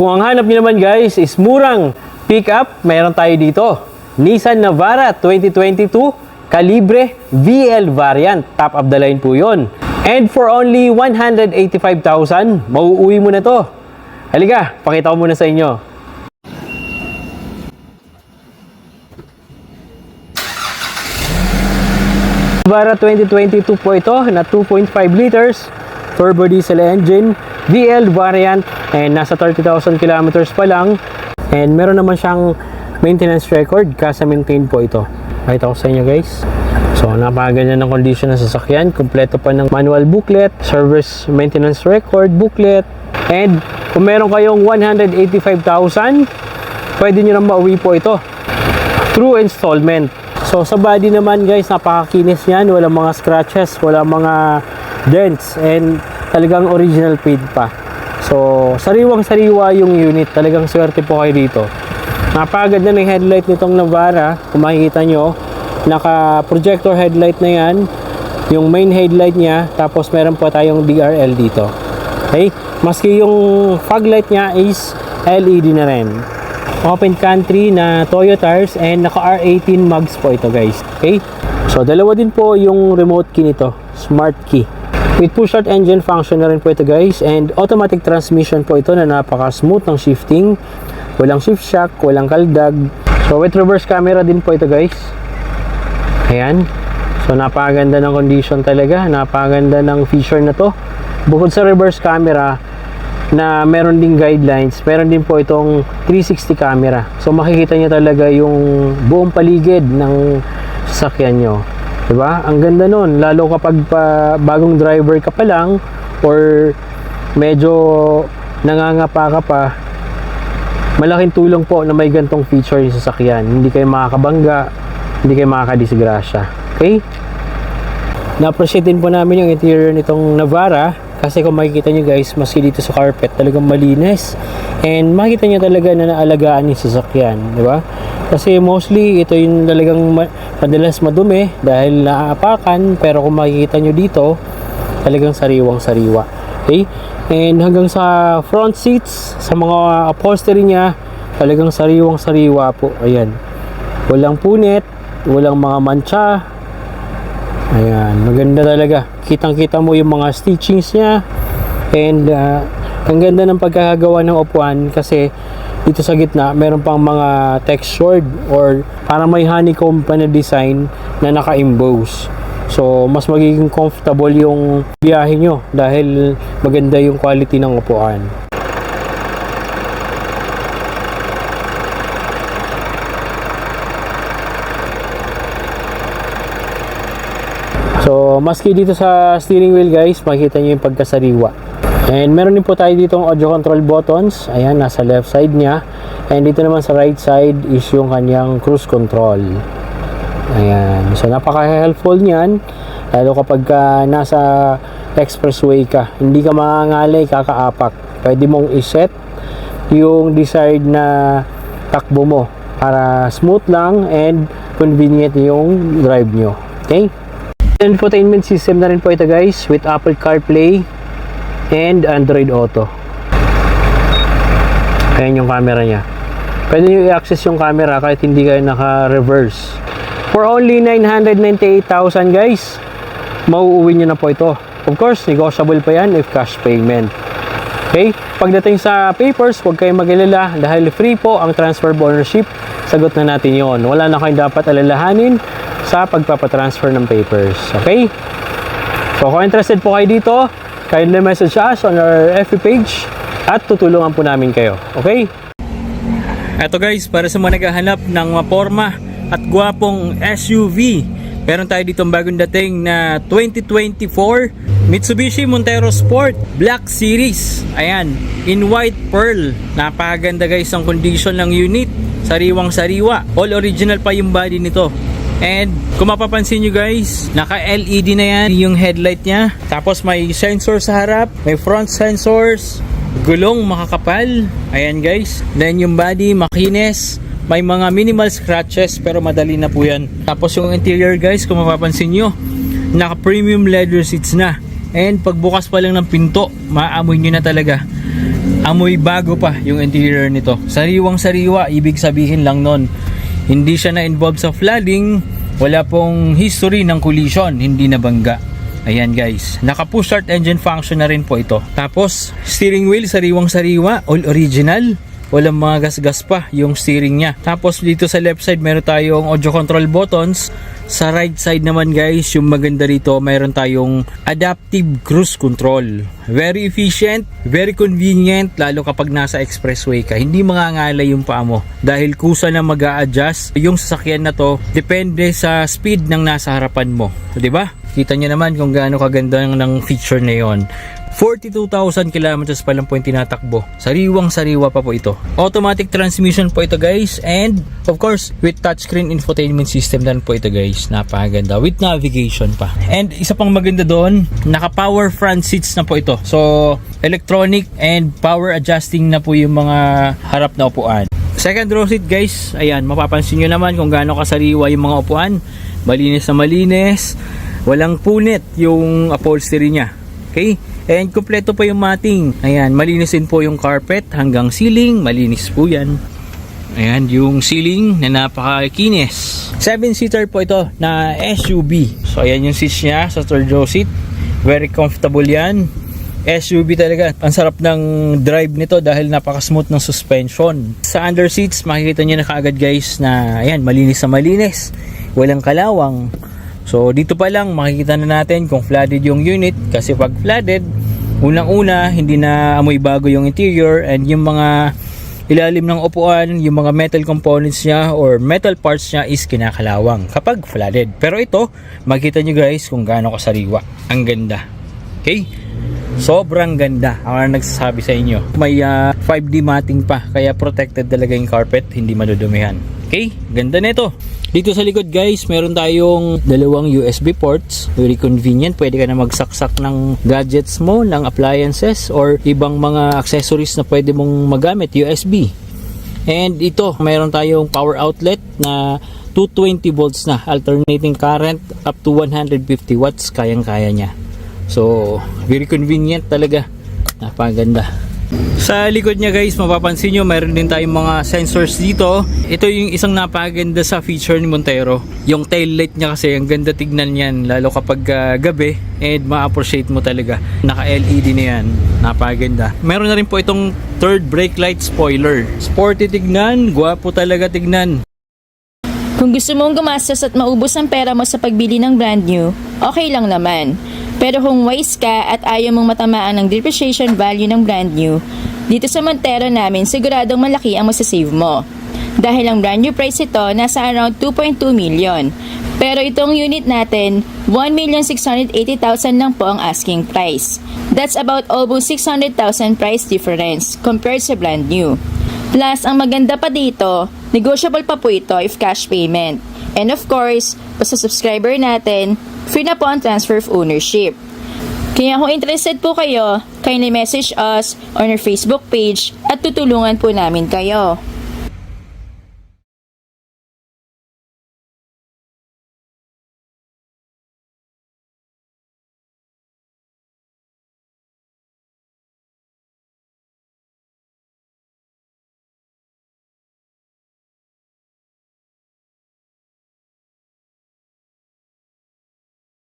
Kung ang hanap niyo naman guys is murang pickup, mayroon tayo dito. Nissan Navara 2022 Calibre VL variant. Top of the line po yun. And for only 185,000, mauuwi mo na to. Halika, pakita ko muna sa inyo. Navara 2022 po ito na 2.5 liters turbo diesel engine, VL variant, and nasa 30,000 kilometers pa lang. And meron naman siyang maintenance record, kasi maintain po ito. Pakita ko sa inyo guys. So napakaganda ng condition ng sasakyan. Kompleto pa ng manual booklet, service maintenance record booklet. And kung meron kayong 185,000, pwede nyo nang mauwi po ito through installment. So sa body naman guys, napakakinis yan. Walang mga scratches, walang mga dents, and talagang original paint pa. So sariwang sariwa yung unit. Talagang swerte po kayo dito. Napakaganda ng headlight nitong Navara. Kung makikita nyo, naka projector headlight na yan, yung main headlight niya. Tapos meron po tayong DRL dito. Okay, maski yung fog light niya is LED na rin. Open country na Toyo tires, and naka R18 mags po ito guys. Okay, so dalawa din po yung remote key nito, smart key. With push start engine function na rin po ito guys, and automatic transmission po ito na napaka smooth ng shifting. Walang shift shock, walang kaldag. So with reverse camera din po ito guys. Ayan, so napakaganda ng condition talaga, napakaganda ng feature na to. Bukod sa reverse camera na meron ding guidelines, meron din po itong 360 camera. So makikita nyo talaga yung buong paligid ng sasakyan nyo, diba? Ang ganda nun, lalo kapag bagong driver ka pa lang or medyo nangangapa ka pa, malaking tulong po na may gantong feature yung sasakyan. Hindi kayo makakabangga, hindi kayo makakadisgrasya. Okay, na-appreciate din po namin yung interior nitong Navara. Kasi kung makikita nyo guys, maski dito sa carpet, talagang malinis. And makikita nyo talaga na naalagaan yung sasakyan, di ba? Kasi mostly, ito yung talagang madalas madumi dahil naaapakan. Pero kung makikita nyo dito, talagang sariwang-sariwa. Okay? And hanggang sa front seats, sa mga upholstery niya, talagang sariwang-sariwa po. Ayan. Walang punit, walang mga mancha. Ayan, maganda talaga. Kitang-kita mo yung mga stitchings niya. And ang ganda ng pagkakagawa ng upuan, kasi dito sa gitna meron pang mga textured or parang may honeycomb pa na design na naka-emboss. So mas magiging comfortable yung biyahe nyo dahil maganda yung quality ng upuan. So, maski dito sa steering wheel guys, makikita nyo yung pagkasariwa. And meron din po tayo dito ang audio control buttons. Ayan, nasa left side niya. And dito naman sa right side is yung kanyang cruise control. Ayan. So, napaka-helpful niyan. Lalo kapag nasa expressway ka. Hindi ka mangangalay, kakaapak. Pwede mong iset yung desired na takbo mo para smooth lang and convenient yung drive nyo. Okay? Infotainment system na rin po ito guys, with Apple CarPlay and Android Auto. Ayan yung camera nya. Pwede nyo i-access yung camera kahit hindi kayo naka-reverse. For only 998,000 guys, mauuwi nyo na po ito. Of course, negotiable pa yan if cash payment. Okay? Pagdating sa papers, huwag kayong mag-alala dahil free po ang transfer of ownership. Sagot na natin yon. Wala na kayong dapat alalahanin sa pagpapatransfer ng papers. Okay? So kung interested po kayo dito, kindly message us on our FB page at tutulungan po namin kayo. Okay? Eto guys, para sa mga naghahanap ng maporma at gwapong SUV, meron tayo dito bagong dating na 2024 Mitsubishi Montero Sport Black Series. Ayan, in white pearl. Napakaganda guys ang condition ng unit. Sariwang sariwa. All original pa yung body nito. And kung mapapansin nyo guys, naka LED na yan yung headlight nya. Tapos may sensor sa harap, may front sensors, gulong makakapal. Ayan guys. Then yung body makinis, may mga minimal scratches pero madali na po yan. Tapos yung interior guys, kung mapapansin nyo, naka premium leather seats na. And pagbukas pa lang ng pinto, maamoy nyo na talaga Amoy bago pa yung interior nito. Sariwang sariwa, ibig sabihin lang nun. Hindi siya na-involve sa flooding, wala pong history ng collision, hindi nabangga. Ayan guys, naka-push start engine function na rin po ito. Tapos, steering wheel, sariwang sariwa, all original. Walang mga gas-gas pa yung steering niya. Tapos dito sa left side meron tayong audio control buttons. Sa right side naman guys, yung maganda rito, mayroon tayong adaptive cruise control. Very efficient, very convenient, lalo kapag nasa expressway ka. Hindi mangangalay yung paa mo dahil kusa na mag-a-adjust yung sasakyan na to depende sa speed ng nasa harapan mo. So, diba? Kita nyo naman kung gaano kaganda ng feature na yon. 42,000 kilometers pa lang po yung tinatakbo. Sariwang sariwa pa po ito. Automatic transmission po ito guys. And of course, with touchscreen infotainment system dan po ito guys. Napakaganda. With navigation pa. And isa pang maganda doon, naka-power front seats na po ito. So, electronic and power adjusting na po yung mga harap na upuan. Second row seat guys. Ayan, mapapansin nyo naman kung gaano kasariwa yung mga upuan. Malinis na malinis. Walang punit yung upholstery niya. Okay? And kumpleto pa yung matting. Ayan, malinis din po yung carpet hanggang ceiling. Malinis po yan. Ayan, yung ceiling na napakakinis. 7-seater po ito na SUV. So, ayan yung seats niya sa third row seat. Very comfortable yan. SUV talaga. Ang sarap ng drive nito dahil napaka-smooth ng suspension. Sa under seats, makikita nyo na kaagad guys na ayan, malinis na malinis. Walang kalawang. So dito pa lang makikita na natin kung flooded yung unit kasi pag flooded, unang-una hindi na amoy bago yung interior and yung mga ilalim ng upuan, yung mga metal components niya or metal parts niya is kinakalawang kapag flooded. Pero ito, makikita nyo guys kung gaano kasariwa. Ang ganda. Okay? Sobrang ganda. Ako na nagsasabi sa inyo. May 5D matting pa kaya protected talaga yung carpet, hindi madudumihan. Okay? Ganda nito. Dito sa likod guys, meron tayong dalawang USB ports. Very convenient. Pwede ka na magsaksak ng gadgets mo, ng appliances, or ibang mga accessories na pwede mong magamit, USB. And ito, meron tayong power outlet na 220 volts na. Alternating current up to 150 watts. Kayang-kaya niya. So, very convenient talaga. Napaganda. Sa likod niya guys, mapapansin nyo mayroon din tayong mga sensors dito. Ito yung isang napakaganda sa feature ni Montero. Yung tail light niya kasi ang ganda tignan yan, lalo kapag gabi, and ma-appreciate mo talaga. Naka LED na yan, napakaganda. Meron na rin po itong third brake light spoiler. Sporty tignan, gwapo talaga tignan. Kung gusto mong gumastos at maubos ang pera mo sa pagbili ng brand new, okay lang naman. Pero kung wise ka at ayaw mong matamaan ng depreciation value ng brand new, dito sa Montero namin siguradong malaki ang masasave mo. Dahil ang brand new price ito nasa around 2.2 million. Pero itong unit natin, 1,680,000 lang po ang asking price. That's about almost 600,000 price difference compared sa brand new. Plus, ang maganda pa dito, negotiable pa po ito if cash payment. And of course, basta subscriber natin, free na po ang transfer of ownership. Kaya kung interested po kayo, kindly message us on our Facebook page at tutulungan po namin kayo.